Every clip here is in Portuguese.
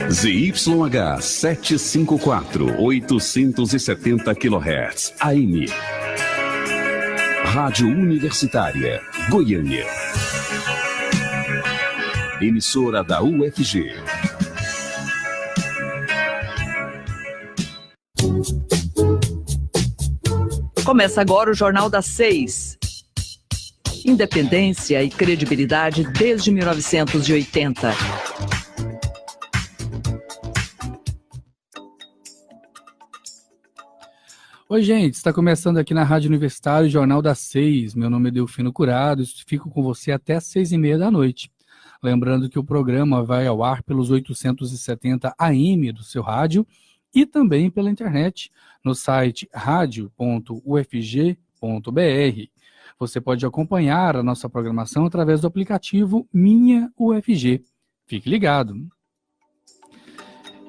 ZYH 754, 870 kHz, AM. Rádio Universitária, Goiânia. Emissora da UFG. Começa agora o Jornal das 6. Independência e credibilidade desde 1980. Oi, gente, está começando aqui na Rádio Universitária o Jornal das 6. Meu nome é Delfino Curado e fico com você até às 6h30 da noite. Lembrando que o programa vai ao ar pelos 870 AM do seu rádio e também pela internet no site radio.ufg.br. Você pode acompanhar a nossa programação através do aplicativo Minha UFG. Fique ligado.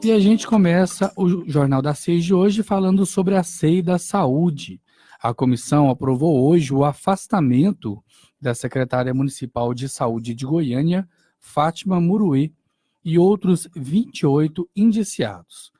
E a gente começa o Jornal das 6 de hoje falando sobre a SEI da Saúde. A comissão aprovou hoje o afastamento da secretária municipal de saúde de Goiânia, Fátima Muruê, e outros 28 indiciados.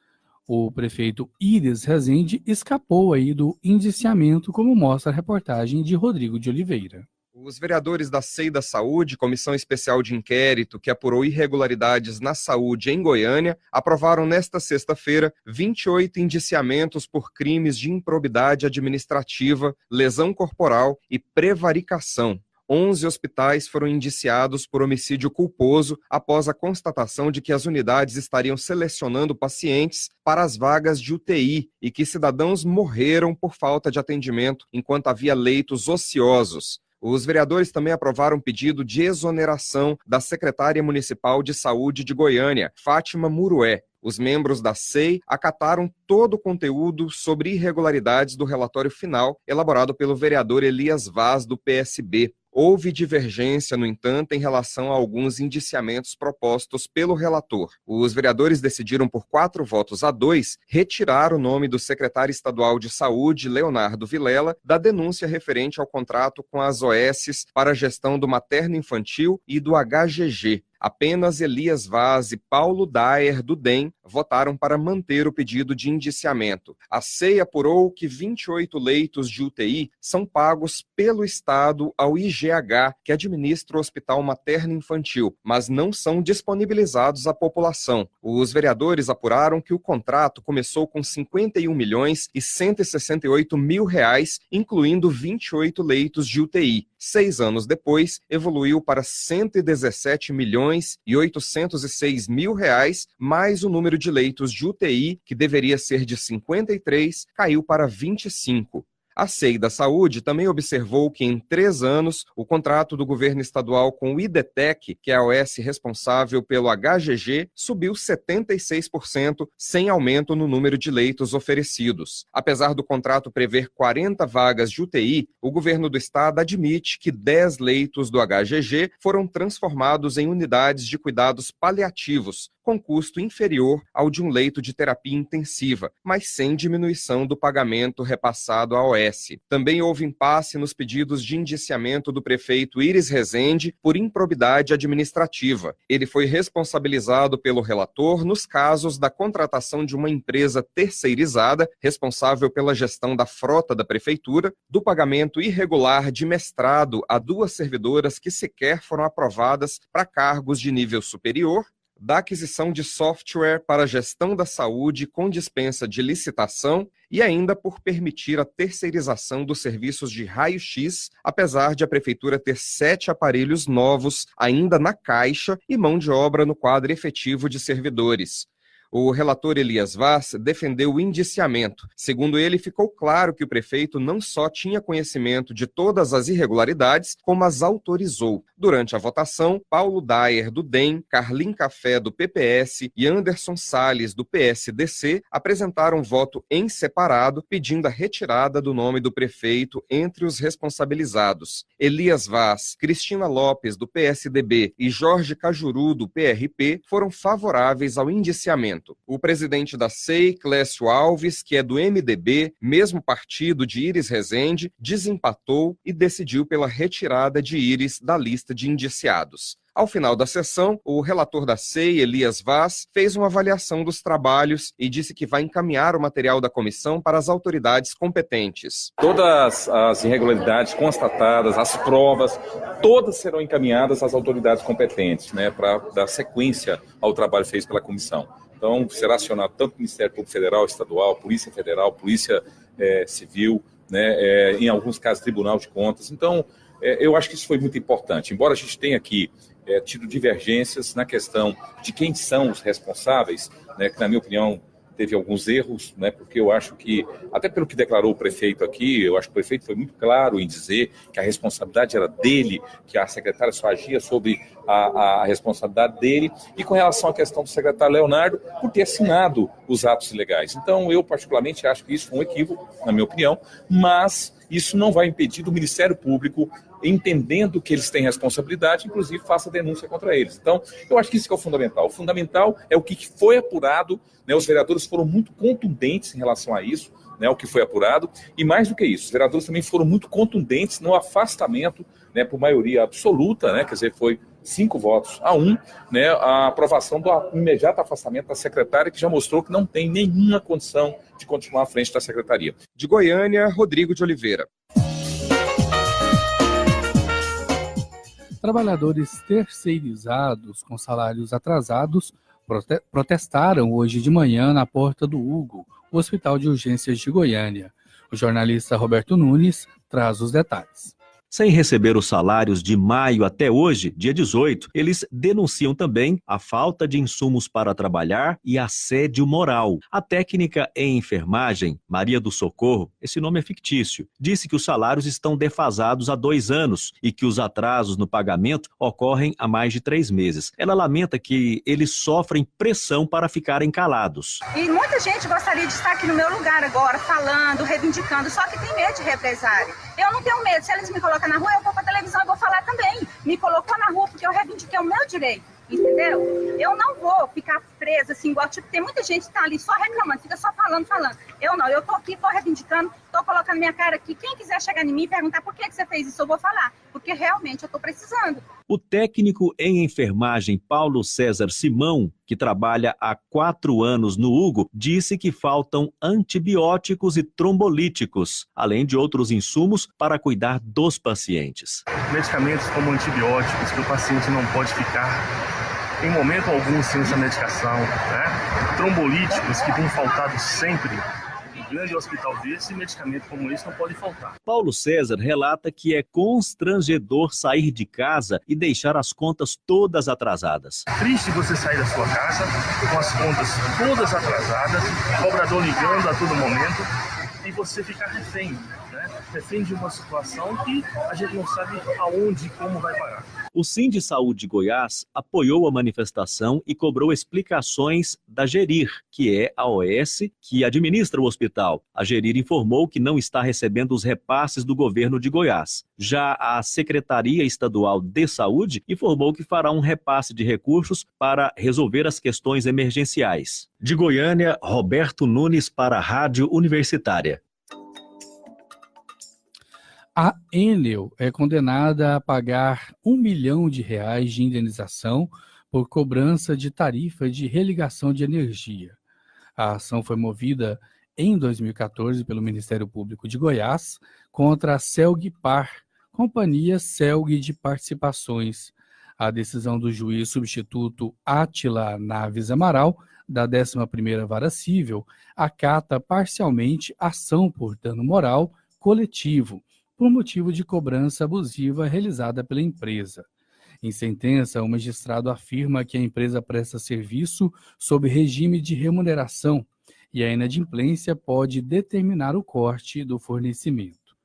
O prefeito Íris Rezende escapou aí do indiciamento, como mostra a reportagem de Rodrigo de Oliveira. Os vereadores da SEI da Saúde, Comissão Especial de Inquérito, que apurou irregularidades na saúde em Goiânia, aprovaram nesta sexta-feira 28 indiciamentos por crimes de improbidade administrativa, lesão corporal e prevaricação. 11 hospitais foram indiciados por homicídio culposo após a constatação de que as unidades estariam selecionando pacientes para as vagas de UTI e que cidadãos morreram por falta de atendimento enquanto havia leitos ociosos. Os vereadores também aprovaram um pedido de exoneração da secretária municipal de saúde de Goiânia, Fátima Muruê. Os membros da SEI acataram todo o conteúdo sobre irregularidades do relatório final elaborado pelo vereador Elias Vaz, do PSB. Houve divergência, no entanto, em relação a alguns indiciamentos propostos pelo relator. Os vereadores decidiram por 4 votos a 2 retirar o nome do secretário estadual de saúde, Leonardo Vilela, da denúncia referente ao contrato com as OSs para a gestão do materno-infantil e do HGG. Apenas Elias Vaz e Paulo Daer, do DEM, votaram para manter o pedido de indiciamento. A SEI apurou que 28 leitos de UTI são pagos pelo Estado ao IGH, que administra o Hospital Materno-Infantil, mas não são disponibilizados à população. Os vereadores apuraram que o contrato começou com R$ 51.168.000, incluindo 28 leitos de UTI. 6 anos depois, evoluiu para R$ 117.806.000, mais o número de leitos de UTI, que deveria ser de 53, caiu para 25. A SEI da Saúde também observou que em 3 anos, o contrato do governo estadual com o IDETEC, que é a OS responsável pelo HGG, subiu 76%, sem aumento no número de leitos oferecidos. Apesar do contrato prever 40 vagas de UTI, o governo do estado admite que 10 leitos do HGG foram transformados em unidades de cuidados paliativos, com custo inferior ao de um leito de terapia intensiva, mas sem diminuição do pagamento repassado à OS. Também houve impasse nos pedidos de indiciamento do prefeito Íris Rezende por improbidade administrativa. Ele foi responsabilizado pelo relator nos casos da contratação de uma empresa terceirizada, responsável pela gestão da frota da prefeitura, do pagamento irregular de mestrado a 2 servidoras que sequer foram aprovadas para cargos de nível superior, da aquisição de software para a gestão da saúde com dispensa de licitação e ainda por permitir a terceirização dos serviços de raio-x, apesar de a prefeitura ter 7 aparelhos novos ainda na caixa e mão de obra no quadro efetivo de servidores. O relator Elias Vaz defendeu o indiciamento. Segundo ele, ficou claro que o prefeito não só tinha conhecimento de todas as irregularidades, como as autorizou. Durante a votação, Paulo Daer, do DEM, Carlin Café, do PPS e Anderson Salles, do PSDC, apresentaram voto em separado, pedindo a retirada do nome do prefeito entre os responsabilizados. Elias Vaz, Cristina Lopes, do PSDB e Jorge Cajuru, do PRP, foram favoráveis ao indiciamento. O presidente da SEI, Clécio Alves, que é do MDB, mesmo partido de Íris Rezende, desempatou e decidiu pela retirada de Íris da lista de indiciados. Ao final da sessão, o relator da SEI, Elias Vaz, fez uma avaliação dos trabalhos e disse que vai encaminhar o material da comissão para as autoridades competentes. Todas as irregularidades constatadas, as provas, todas serão encaminhadas às autoridades competentes, né, para dar sequência ao trabalho feito pela comissão. Então, será acionado tanto o Ministério Público Federal, Estadual, Polícia Federal, Polícia Civil, né, em alguns casos, Tribunal de Contas. Então, eu acho que isso foi muito importante. Embora a gente tenha aqui tido divergências na questão de quem são os responsáveis, né, que, na minha opinião, teve alguns erros, né, porque eu acho que, até pelo que declarou o prefeito aqui, eu acho que o prefeito foi muito claro em dizer que a responsabilidade era dele, que a secretária só agia sobre a responsabilidade dele, e com relação à questão do secretário Leonardo, por ter assinado os atos ilegais. Então, eu particularmente acho que isso foi um equívoco, na minha opinião, mas isso não vai impedir do Ministério Público, entendendo que eles têm responsabilidade, inclusive faça denúncia contra eles. Então, eu acho que isso que é o fundamental. O fundamental é o que foi apurado, né? Os vereadores foram muito contundentes em relação a isso, né, o que foi apurado, e mais do que isso, os vereadores também foram muito contundentes no afastamento, né, por maioria absoluta, né, quer dizer, foi 5-1, né, a aprovação do imediato afastamento da secretária, que já mostrou que não tem nenhuma condição de continuar à frente da secretaria. De Goiânia, Rodrigo de Oliveira. Trabalhadores terceirizados com salários atrasados protestaram hoje de manhã na porta do Hugo, o Hospital de Urgências de Goiânia. O jornalista Roberto Nunes traz os detalhes. Sem receber os salários de maio até hoje, dia 18, eles denunciam também a falta de insumos para trabalhar e assédio moral. A técnica em enfermagem, Maria do Socorro, esse nome é fictício, disse que os salários estão defasados há 2 anos e que os atrasos no pagamento ocorrem há mais de 3 meses. Ela lamenta que eles sofrem pressão para ficarem calados. E muita gente gostaria de estar aqui no meu lugar agora, falando, reivindicando, só que tem medo de represália. Eu não tenho medo, se eles me colocam na rua, eu vou pra televisão e vou falar também. Me colocou na rua porque eu reivindiquei o meu direito, entendeu? Eu não vou ficar presa assim, igual, tipo, tem muita gente que tá ali só reclamando, fica só falando. Eu não, eu tô aqui, tô reivindicando, tô colocando minha cara aqui. Quem quiser chegar em mim e perguntar por que você fez isso, eu vou falar, porque realmente eu tô precisando. O técnico em enfermagem Paulo César Simão, que trabalha há 4 anos no Hugo, disse que faltam antibióticos e trombolíticos, além de outros insumos para cuidar dos pacientes. Medicamentos como antibióticos, que o paciente não pode ficar em momento algum sem essa medicação, né? Trombolíticos, que têm faltado sempre. Um grande hospital desse, medicamento como esse não pode faltar. Paulo César relata que é constrangedor sair de casa e deixar as contas todas atrasadas. Triste você sair da sua casa com as contas todas atrasadas, cobrador ligando a todo momento e você ficar refém, né? Refém de uma situação que a gente não sabe aonde e como vai parar. O Sindisaúde de Goiás apoiou a manifestação e cobrou explicações da Gerir, que é a OS que administra o hospital. A Gerir informou que não está recebendo os repasses do governo de Goiás. Já a Secretaria Estadual de Saúde informou que fará um repasse de recursos para resolver as questões emergenciais. De Goiânia, Roberto Nunes para a Rádio Universitária. A Enel é condenada a pagar R$1 milhão de indenização por cobrança de tarifa de religação de energia. A ação foi movida em 2014 pelo Ministério Público de Goiás contra a Celgpar, companhia Celg de Participações. A decisão do juiz substituto Átila Naves Amaral, da 11ª Vara Cível, acata parcialmente ação por dano moral coletivo, por motivo de cobrança abusiva realizada pela empresa. Em sentença, o magistrado afirma que a empresa presta serviço sob regime de remuneração e a inadimplência pode determinar o corte do fornecimento.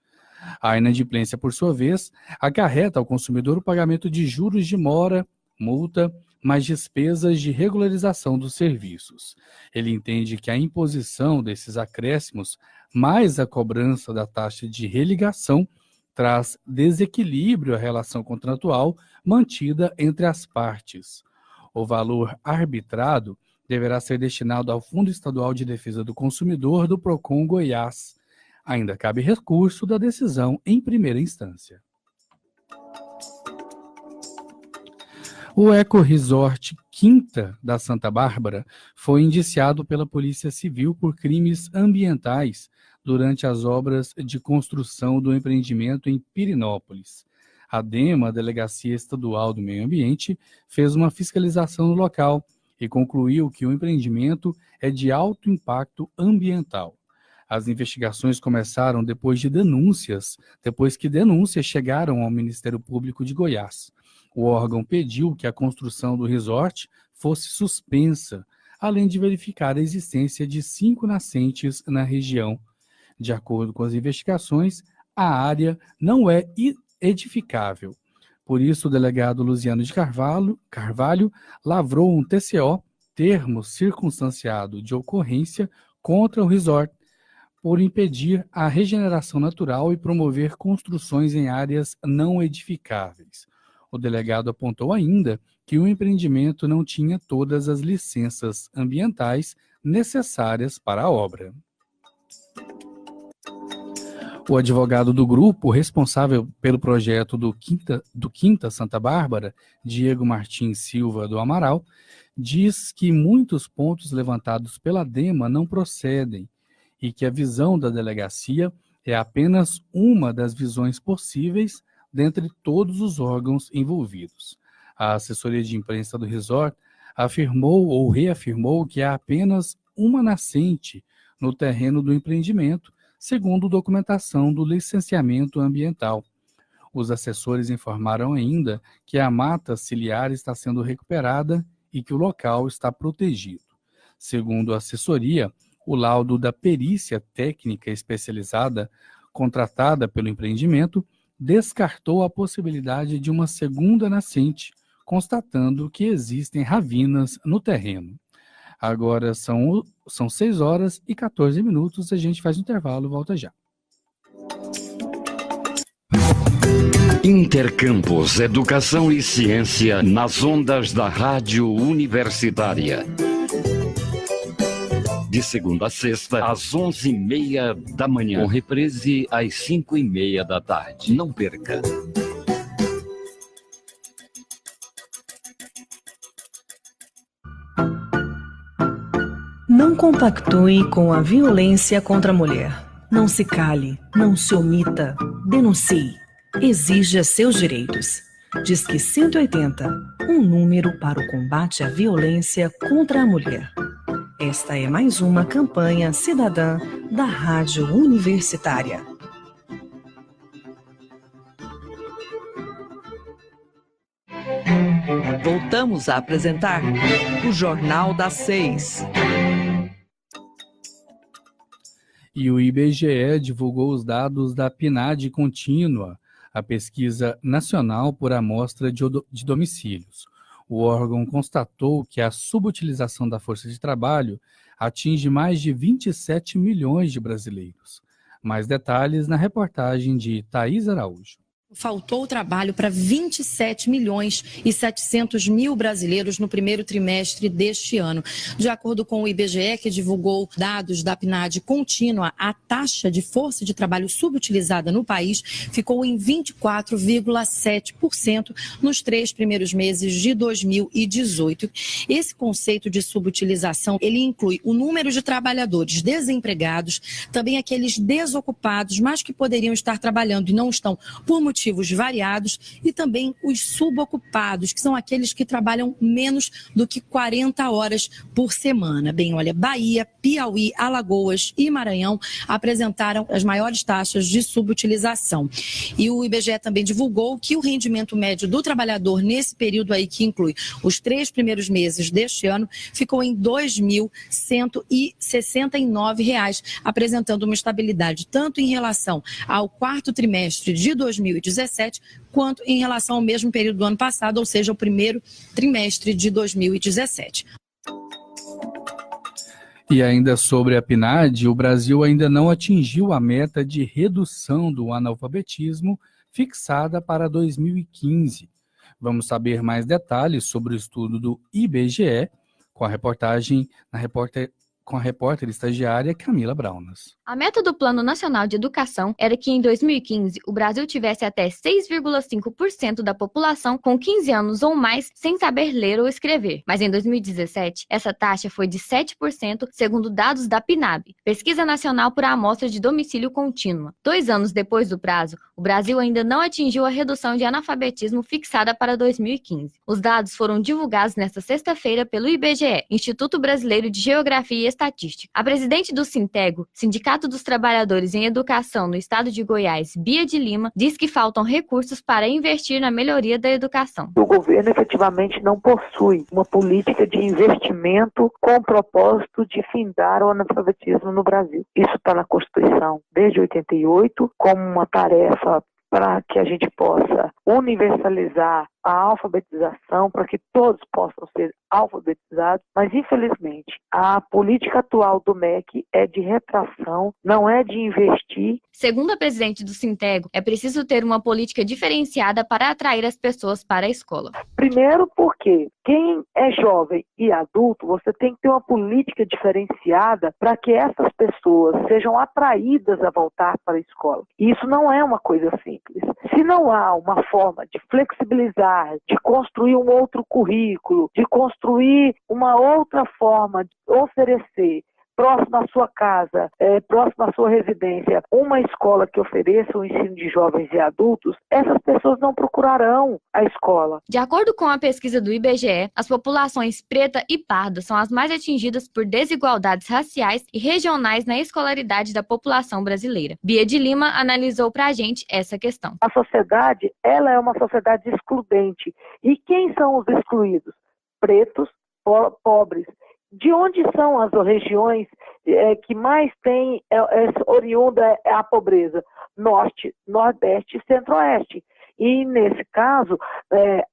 A inadimplência, por sua vez, acarreta ao consumidor o pagamento de juros de mora, multa, mais despesas de regularização dos serviços. Ele entende que a imposição desses acréscimos, mais a cobrança da taxa de religação, traz desequilíbrio à relação contratual mantida entre as partes. O valor arbitrado deverá ser destinado ao Fundo Estadual de Defesa do Consumidor do Procon Goiás. Ainda cabe recurso da decisão em primeira instância. O Eco Resort Quinta da Santa Bárbara foi indiciado pela Polícia Civil por crimes ambientais durante as obras de construção do empreendimento em Pirenópolis. A DEMA, a Delegacia Estadual do Meio Ambiente, fez uma fiscalização no local e concluiu que o empreendimento é de alto impacto ambiental. As investigações começaram depois que denúncias chegaram ao Ministério Público de Goiás. O órgão pediu que a construção do resort fosse suspensa, além de verificar a existência de 5 nascentes na região. De acordo com as investigações, a área não é edificável. Por isso, o delegado Luciano de Carvalho lavrou um TCO, termo circunstanciado de ocorrência, contra o resort, por impedir a regeneração natural e promover construções em áreas não edificáveis. O delegado apontou ainda que o empreendimento não tinha todas as licenças ambientais necessárias para a obra. O advogado do grupo responsável pelo projeto do Quinta Santa Bárbara, Diego Martins Silva do Amaral, diz que muitos pontos levantados pela DEMA não procedem e que a visão da delegacia é apenas uma das visões possíveis dentre todos os órgãos envolvidos. A assessoria de imprensa do resort afirmou ou reafirmou que há apenas uma nascente no terreno do empreendimento, segundo documentação do licenciamento ambiental. Os assessores informaram ainda que a mata ciliar está sendo recuperada e que o local está protegido. Segundo a assessoria, o laudo da perícia técnica especializada contratada pelo empreendimento descartou a possibilidade de uma segunda nascente, constatando que existem ravinas no terreno. Agora são 6h14, a gente faz um intervalo e volta já. Intercampus Educação e Ciência nas ondas da Rádio Universitária. De segunda a sexta, às 11h30 da manhã, com reprise às 5h30 da tarde. Não perca! Não compactue com a violência contra a mulher. Não se cale, não se omita, denuncie. Exija seus direitos. Disque 180, um número para o combate à violência contra a mulher. Esta é mais uma campanha cidadã da Rádio Universitária. Voltamos a apresentar o Jornal das 6. E o IBGE divulgou os dados da PNAD contínua, a pesquisa nacional por amostra de domicílios. O órgão constatou que a subutilização da força de trabalho atinge mais de 27 milhões de brasileiros. Mais detalhes na reportagem de Thaís Araújo. Faltou trabalho para 27 milhões e 700 mil brasileiros no primeiro trimestre deste ano. De acordo com o IBGE, que divulgou dados da PNAD contínua, a taxa de força de trabalho subutilizada no país ficou em 24,7% nos 3 primeiros meses de 2018. Esse conceito de subutilização, ele inclui o número de trabalhadores desempregados, também aqueles desocupados, mas que poderiam estar trabalhando e não estão por motivos variados, e também os subocupados, que são aqueles que trabalham menos do que 40 horas por semana. Bem, olha, Bahia, Piauí, Alagoas e Maranhão apresentaram as maiores taxas de subutilização. E o IBGE também divulgou que o rendimento médio do trabalhador nesse período aí, que inclui os 3 primeiros meses deste ano, ficou em R$ 2.169, apresentando uma estabilidade tanto em relação ao quarto trimestre de 2017, quanto em relação ao mesmo período do ano passado, ou seja, o primeiro trimestre de 2017. E ainda sobre a PNAD, o Brasil ainda não atingiu a meta de redução do analfabetismo fixada para 2015. Vamos saber mais detalhes sobre o estudo do IBGE com a repórter com a repórter estagiária Camila Braunas. A meta do Plano Nacional de Educação era que em 2015 o Brasil tivesse até 6,5% da população com 15 anos ou mais sem saber ler ou escrever. Mas em 2017, essa taxa foi de 7%, segundo dados da PNAB, Pesquisa Nacional por Amostra de Domicílio Contínua. 2 anos depois do prazo, o Brasil ainda não atingiu a redução de analfabetismo fixada para 2015. Os dados foram divulgados nesta sexta-feira pelo IBGE, Instituto Brasileiro de Geografia e Estatística. A presidente do Sintego, Sindicato dos Trabalhadores em Educação no estado de Goiás, Bia de Lima, diz que faltam recursos para investir na melhoria da educação. O governo efetivamente não possui uma política de investimento com o propósito de findar o analfabetismo no Brasil. Isso está na Constituição desde 88 como uma tarefa para que a gente possa universalizar a alfabetização, para que todos possam ser alfabetizados, mas infelizmente a política atual do MEC é de retração, não é de investir. Segundo a presidente do Sintego, é preciso ter uma política diferenciada para atrair as pessoas para a escola. Primeiro porque quem é jovem e adulto, você tem que ter uma política diferenciada para que essas pessoas sejam atraídas a voltar para a escola. E isso não é uma coisa simples. Se não há uma forma de flexibilizar, de construir um outro currículo, de construir uma outra forma de oferecer próximo à sua casa, próximo à sua residência, uma escola que ofereça o ensino de jovens e adultos, essas pessoas não procurarão a escola. De acordo com a pesquisa do IBGE, as populações preta e parda são as mais atingidas por desigualdades raciais e regionais na escolaridade da população brasileira. Bia de Lima analisou pra gente essa questão. A sociedade, ela é uma sociedade excludente. E quem são os excluídos? Pretos, pobres. De onde são as regiões que mais têm oriunda a pobreza? Norte, Nordeste e Centro-Oeste. E, nesse caso,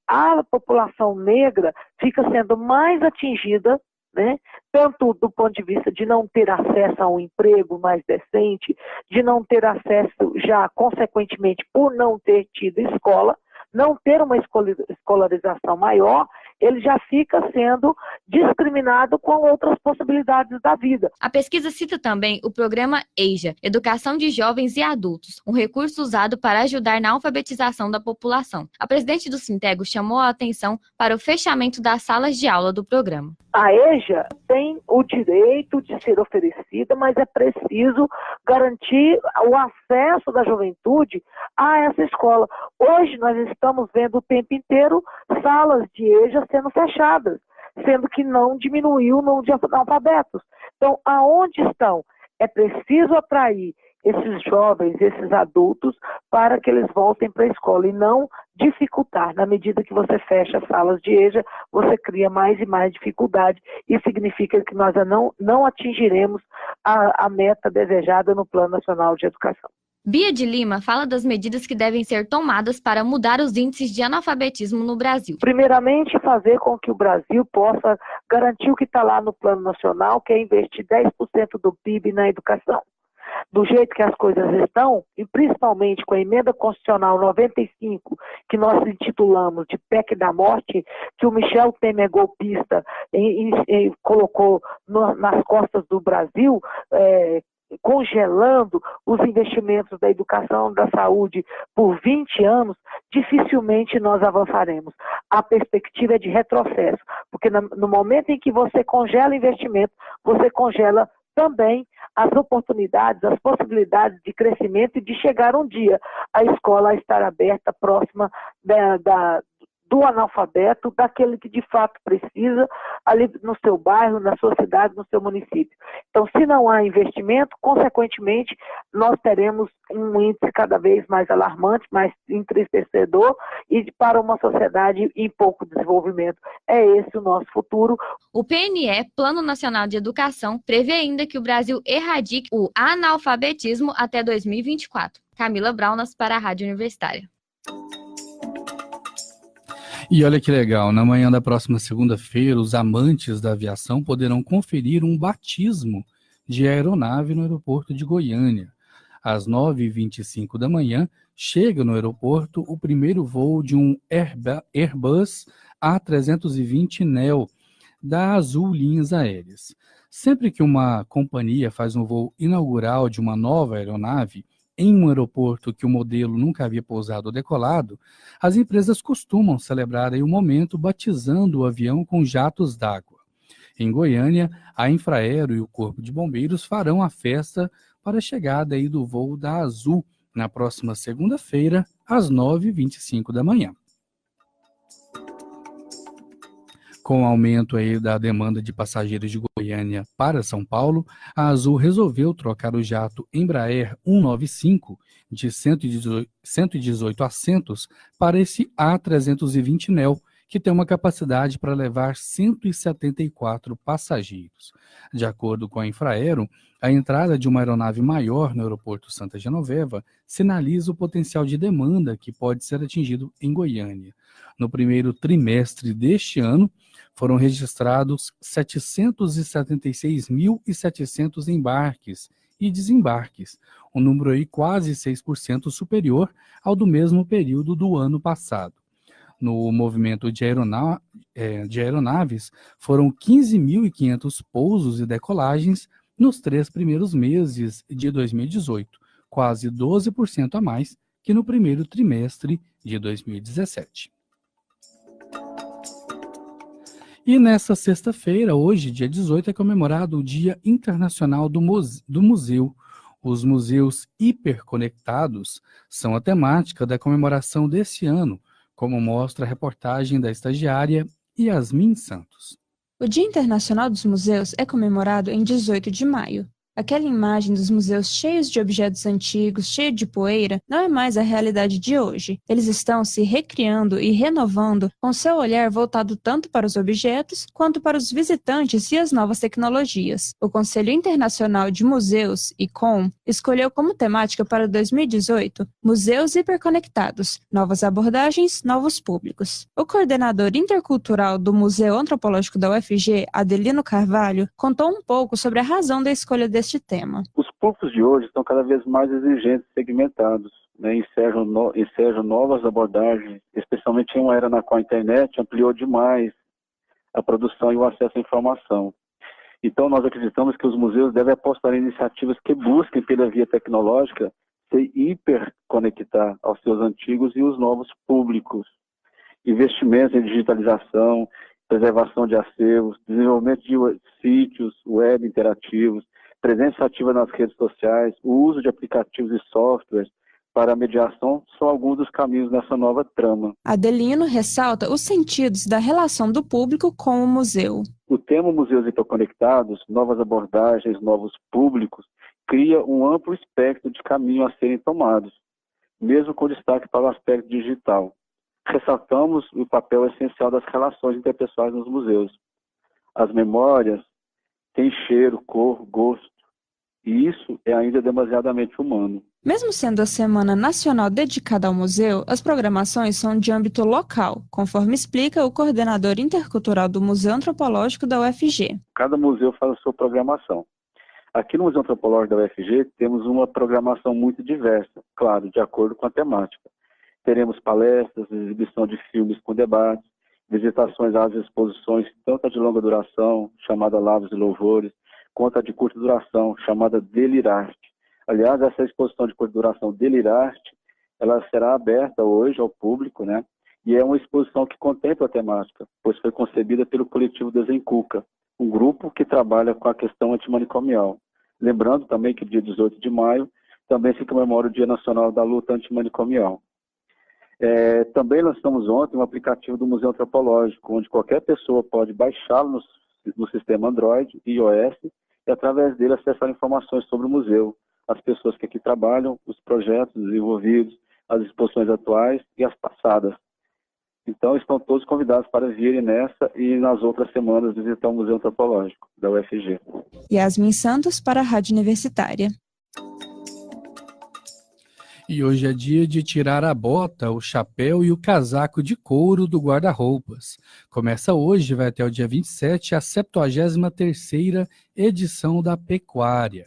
a população negra fica sendo mais atingida, né? Tanto do ponto de vista de não ter acesso a um emprego mais decente, de não ter acesso já, consequentemente, por não ter tido escola, não ter uma escolarização maior, ele já fica sendo discriminado com outras possibilidades da vida. A pesquisa cita também o programa EJA, Educação de Jovens e Adultos, um recurso usado para ajudar na alfabetização da população. A presidente do Sintego chamou a atenção para o fechamento das salas de aula do programa. A EJA tem o direito de ser oferecida, mas é preciso garantir o acesso da juventude a essa escola. Hoje nós estamos vendo o tempo inteiro salas de EJA sendo fechadas, sendo que não diminuiu o número de analfabetos. Então, aonde estão? É preciso atrair esses jovens, esses adultos, para que eles voltem para a escola e não dificultar. Na medida que você fecha salas de EJA, você cria mais e mais dificuldade e significa que nós não atingiremos a meta desejada no Plano Nacional de Educação. Bia de Lima fala das medidas que devem ser tomadas para mudar os índices de analfabetismo no Brasil. Primeiramente, fazer com que o Brasil possa garantir o que está lá no Plano Nacional, que é investir 10% do PIB na educação. Do jeito que as coisas estão, e principalmente com a emenda constitucional 95, que nós intitulamos de PEC da morte, que o Michel Temer golpista colocou nas costas do Brasil, congelando os investimentos da educação, da saúde por 20 anos, dificilmente nós avançaremos. A perspectiva é de retrocesso, porque no momento em que você congela investimento, você congela também as oportunidades, as possibilidades de crescimento e de chegar um dia a escola a estar aberta, próxima do analfabeto, daquele que de fato precisa, ali no seu bairro, na sua cidade, no seu município. Então, se não há investimento, consequentemente, nós teremos um índice cada vez mais alarmante, mais entristecedor, e para uma sociedade em pouco desenvolvimento. É esse o nosso futuro. O PNE, Plano Nacional de Educação, prevê ainda que o Brasil erradique o analfabetismo até 2024. Camila Braunas para a Rádio Universitária. E olha que legal, na manhã da próxima segunda-feira, os amantes da aviação poderão conferir um batismo de aeronave no aeroporto de Goiânia. Às 9h25 da manhã, chega no aeroporto o primeiro voo de um Airbus A320neo, da Azul Linhas Aéreas. Sempre que uma companhia faz um voo inaugural de uma nova aeronave em um aeroporto que o modelo nunca havia pousado ou decolado, as empresas costumam celebrar aí o momento batizando o avião com jatos d'água. Em Goiânia, a Infraero e o Corpo de Bombeiros farão a festa para a chegada aí do voo da Azul na próxima segunda-feira, às 9h25 da manhã. Com o aumento aí da demanda de passageiros de Goiânia para São Paulo, a Azul resolveu trocar o jato Embraer 195 de 118 assentos para esse A320 Neo, que tem uma capacidade para levar 174 passageiros. De acordo com a Infraero, a entrada de uma aeronave maior no aeroporto Santa Genoveva sinaliza o potencial de demanda que pode ser atingido em Goiânia. No primeiro trimestre deste ano, foram registrados 776.700 embarques e desembarques, um número aí quase 6% superior ao do mesmo período do ano passado. No movimento de aeronaves, foram 15.500 pousos e decolagens nos 3 primeiros meses de 2018, quase 12% a mais que no primeiro trimestre de 2017. E nesta sexta-feira, hoje, dia 18, é comemorado o Dia Internacional do Museu. Os museus hiperconectados são a temática da comemoração desse ano, como mostra a reportagem da estagiária Yasmin Santos. O Dia Internacional dos Museus é comemorado em 18 de maio. Aquela imagem dos museus cheios de objetos antigos, cheio de poeira, não é mais a realidade de hoje. Eles estão se recriando e renovando com seu olhar voltado tanto para os objetos quanto para os visitantes e as novas tecnologias. O Conselho Internacional de Museus, ICOM, escolheu como temática para 2018 Museus Hiperconectados, Novas Abordagens, Novos Públicos. O coordenador intercultural do Museu Antropológico da UFG, Adelino Carvalho, contou um pouco sobre a razão da escolha deste tema. Os públicos de hoje estão cada vez mais exigentes e segmentados, ensejam novas abordagens, especialmente em uma era na qual a internet ampliou demais a produção e o acesso à informação. Então, nós acreditamos que os museus devem apostar em iniciativas que busquem, pela via tecnológica, se hiperconectar aos seus antigos e os novos públicos. Investimentos em digitalização, preservação de acervos, desenvolvimento de sítios web interativos, presença ativa nas redes sociais, o uso de aplicativos e softwares para a mediação são alguns dos caminhos nessa nova trama. Adelino ressalta os sentidos da relação do público com o museu. O tema Museus Hiperconectados, novas abordagens, novos públicos, cria um amplo espectro de caminhos a serem tomados, mesmo com destaque para o aspecto digital. Ressaltamos o papel essencial das relações interpessoais nos museus. As memórias têm cheiro, cor, gosto, e isso é ainda demasiadamente humano. Mesmo sendo a Semana Nacional dedicada ao museu, as programações são de âmbito local, conforme explica o coordenador intercultural do Museu Antropológico da UFG. Cada museu faz a sua programação. Aqui no Museu Antropológico da UFG temos uma programação muito diversa, claro, de acordo com a temática. Teremos palestras, exibição de filmes com debates, visitações às exposições, tanto a de longa duração, chamada Lavras e Louvores, quanto a de curta duração, chamada Delirarte. Aliás, essa exposição de curta duração Delirarte, ela será aberta hoje ao público, e é uma exposição que contempla a temática, pois foi concebida pelo coletivo Desencuca, um grupo que trabalha com a questão antimanicomial. Lembrando também que dia 18 de maio também se comemora o Dia Nacional da Luta Antimanicomial. Também lançamos ontem um aplicativo do Museu Antropológico, onde qualquer pessoa pode baixá-lo no sistema Android e iOS e através dele acessar informações sobre o museu, as pessoas que aqui trabalham, os projetos desenvolvidos, as exposições atuais e as passadas. Então estão todos convidados para virem nessa e nas outras semanas visitar o Museu Antropológico da UFG. Yasmin Santos para a Rádio Universitária. E hoje é dia de tirar a bota, o chapéu e o casaco de couro do guarda-roupas. Começa hoje, vai até o dia 27, a 73ª edição da Pecuária.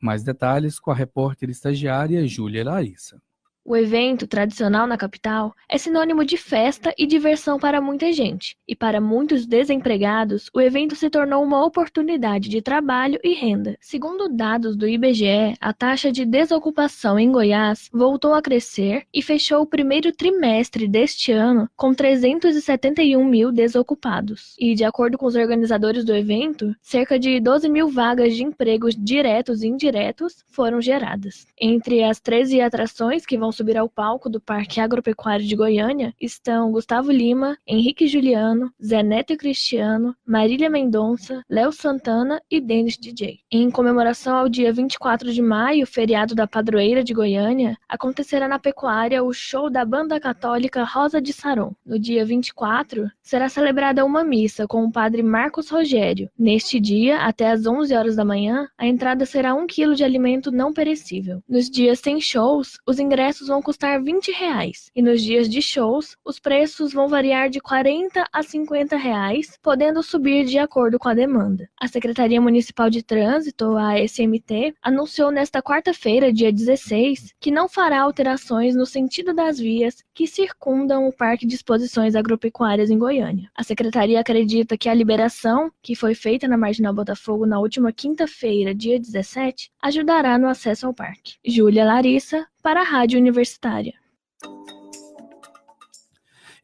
Mais detalhes com a repórter estagiária Júlia Larissa. O evento, tradicional na capital, é sinônimo de festa e diversão para muita gente. E para muitos desempregados, o evento se tornou uma oportunidade de trabalho e renda. Segundo dados do IBGE, a taxa de desocupação em Goiás voltou a crescer e fechou o primeiro trimestre deste ano com 371 mil desocupados. E, de acordo com os organizadores do evento, cerca de 12 mil vagas de empregos diretos e indiretos foram geradas. Entre as 13 atrações que vão subir ao palco do Parque Agropecuário de Goiânia estão Gustavo Lima, Henrique Juliano, Zé Neto e Cristiano, Marília Mendonça, Léo Santana e Dennis DJ. Em comemoração ao dia 24 de maio, feriado da padroeira de Goiânia, acontecerá na pecuária o show da banda católica Rosa de Saron. No dia 24, será celebrada uma missa com o padre Marcos Rogério. Neste dia, até às 11 horas da manhã, a entrada será 1 quilo de alimento não perecível. Nos dias sem shows, os ingressos vão custar R$20 e nos dias de shows, os preços vão variar de R$40 a R$50, podendo subir de acordo com a demanda. A Secretaria Municipal de Trânsito, a SMT, anunciou nesta quarta-feira, dia 16, que não fará alterações no sentido das vias que circundam o Parque de Exposições Agropecuárias em Goiânia. A Secretaria acredita que a liberação, que foi feita na Marginal Botafogo na última quinta-feira, dia 17, ajudará no acesso ao parque. Júlia Larissa, para a Rádio Universitária.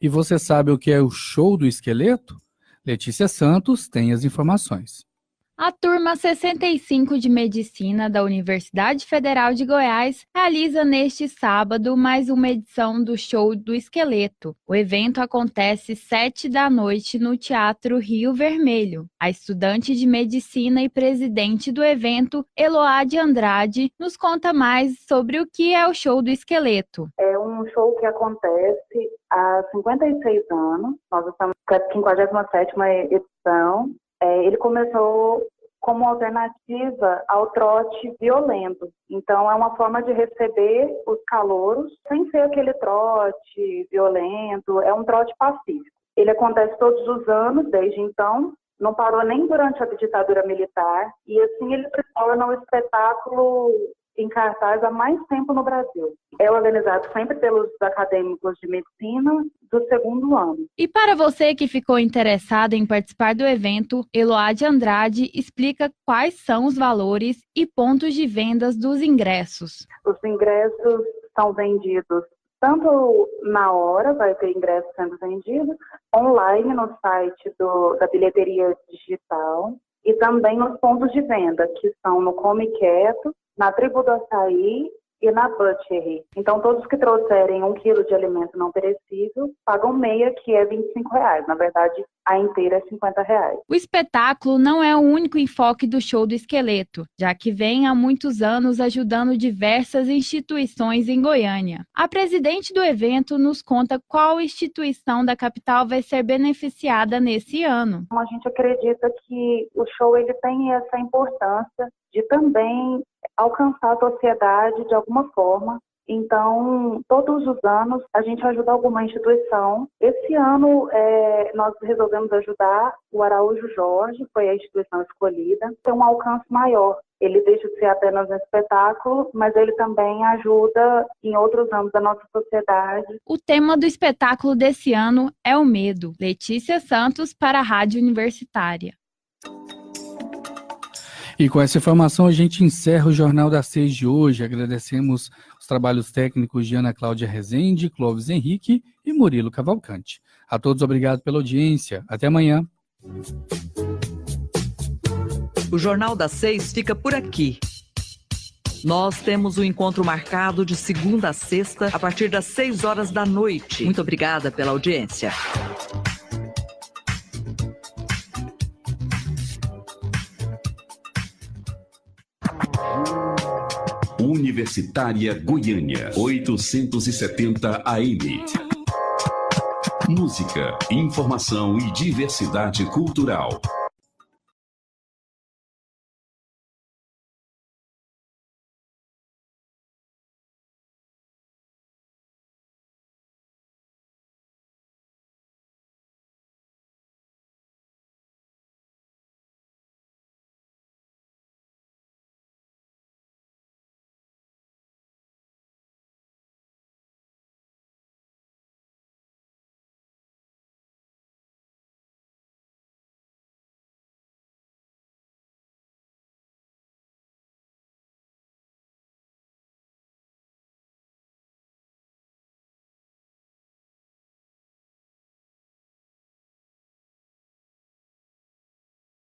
E você sabe o que é o show do esqueleto? Letícia Santos tem as informações. A turma 65 de Medicina da Universidade Federal de Goiás realiza neste sábado mais uma edição do Show do Esqueleto. O evento acontece 19h no Teatro Rio Vermelho. A estudante de Medicina e presidente do evento, Eloá Andrade, nos conta mais sobre o que é o Show do Esqueleto. É um show que acontece há 56 anos. Nós estamos na 57ª edição. Ele começou como alternativa ao trote violento. Então, é uma forma de receber os calouros sem ser aquele trote violento, é um trote pacífico. Ele acontece todos os anos, desde então, não parou nem durante a ditadura militar, e assim ele se torna um espetáculo em cartaz há mais tempo no Brasil. É organizado sempre pelos acadêmicos de medicina do segundo ano. E para você que ficou interessado em participar do evento, Eloá Andrade explica quais são os valores e pontos de vendas dos ingressos. Os ingressos são vendidos tanto na hora, vai ter ingressos sendo vendidos, online no site da bilheteria digital e também nos pontos de venda, que são no Come Quieto, na Tribo do Açaí e na Butchery. Então, todos que trouxerem 1 quilo de alimento não perecível pagam meia, que é R$25. Na verdade, a inteira é R$50. O espetáculo não é o único enfoque do Show do Esqueleto, já que vem há muitos anos ajudando diversas instituições em Goiânia. A presidente do evento nos conta qual instituição da capital vai ser beneficiada nesse ano. A gente acredita que o show ele tem essa importância de também alcançar a sociedade de alguma forma. Então, todos os anos, a gente ajuda alguma instituição. Esse ano, nós resolvemos ajudar o Araújo Jorge, foi a instituição escolhida, tem um alcance maior. Ele deixa de ser apenas um espetáculo, mas ele também ajuda em outros ramos da nossa sociedade. O tema do espetáculo desse ano é o medo. Letícia Santos, para a Rádio Universitária. E com essa informação a gente encerra o Jornal das 6 de hoje. Agradecemos os trabalhos técnicos de Ana Cláudia Rezende, Clóvis Henrique e Murilo Cavalcante. A todos obrigado pela audiência. Até amanhã. O Jornal das 6 fica por aqui. Nós temos um encontro marcado de segunda a sexta, a partir das 6 horas da noite. Muito obrigada pela audiência. Universitária Goiânia, 870 AM. Música, informação e diversidade cultural.